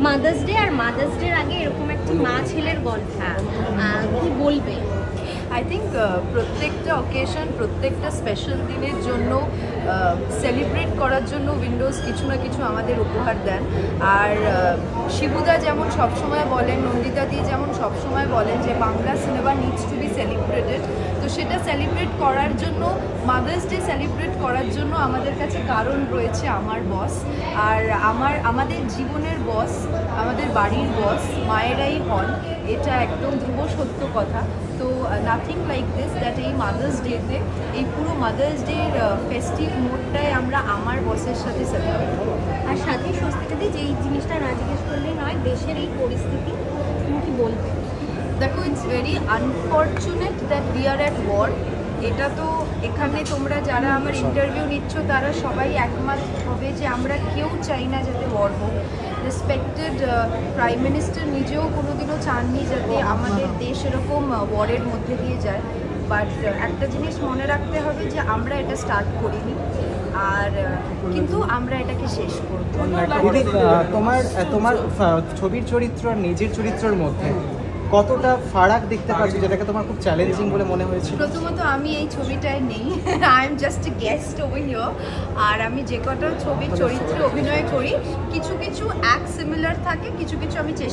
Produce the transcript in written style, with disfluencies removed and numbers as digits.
Mother's day আর mother's ডের আগে এরকম একটা মা ছেলের গল্প, কি বলবে? আই থিঙ্ক প্রত্যেকটা অকেশন, প্রত্যেকটা স্পেশাল দিনের জন্য সেলিব্রেট করার জন্য উইন্ডোজ কিছু না কিছু আমাদের উপহার দেন। আর শিবুদা যেমন সবসময় বলেন, নন্দিতাদি যেমন সবসময় বলেন যে Bangla cinema needs to B celebrated, তো সেটা সেলিব্রেট করার জন্য, মাদার্স ডে সেলিব্রেট করার জন্য আমাদের কাছে কারণ রয়েছে আমার বস। আর আমাদের জীবনের বস, আমাদের বাড়ির বস মায়েরাই হন, এটা একদম ধ্রুব সত্য কথা। তো নাথিং লাইক দিস দ্যাট এই মাদার্স ডেতে, এই পুরো মাদার্স ডের ফেস্টিভ মোডটাই আমরা আমার বসের সাথে সেলিব্রেট করব। আর সাথে স্বস্তিকাদি যেই জিনিসটা না জিজ্ঞেস করলেই নয়, দেশের এই পরিস্থিতি তুমি কি বলবে? দেখো, it's very unfortunate that we are at war. এটা তো এখানে তোমরা যারা আমার ইন্টারভিউ নিচ্ছ তারা সবাই একমত হবে যে আমরা কেউ চাই না যাতে ওয়ার হোক। রেসপেক্টেড প্রাইম মিনিস্টার নিজেও কোনোদিনও চাননি যাতে আমাদের দেশ এরকম ওয়ারের মধ্যে দিয়ে যায়। বাট একটা জিনিস মনে রাখতে হবে যে আমরা এটা স্টার্ট করিনি, আর কিন্তু আমরা এটাকে শেষ করব। তোমার ছবির চরিত্র আর নিজের চরিত্রের মধ্যে কতটা ফারাক দেখতে পাচ্ছ, যেটাকে তোমার খুব চ্যালেঞ্জিং বলে মনে হয়েছে? প্রথমত আমি এই ছবিটায় নেই, I am just a guest over here. আর আমি যে কটা ছবির চরিত্রে অভিনয় করি, কিছু কিছু এক সিমিলার থাকে, কিছু কিছু আমি চেষ্টা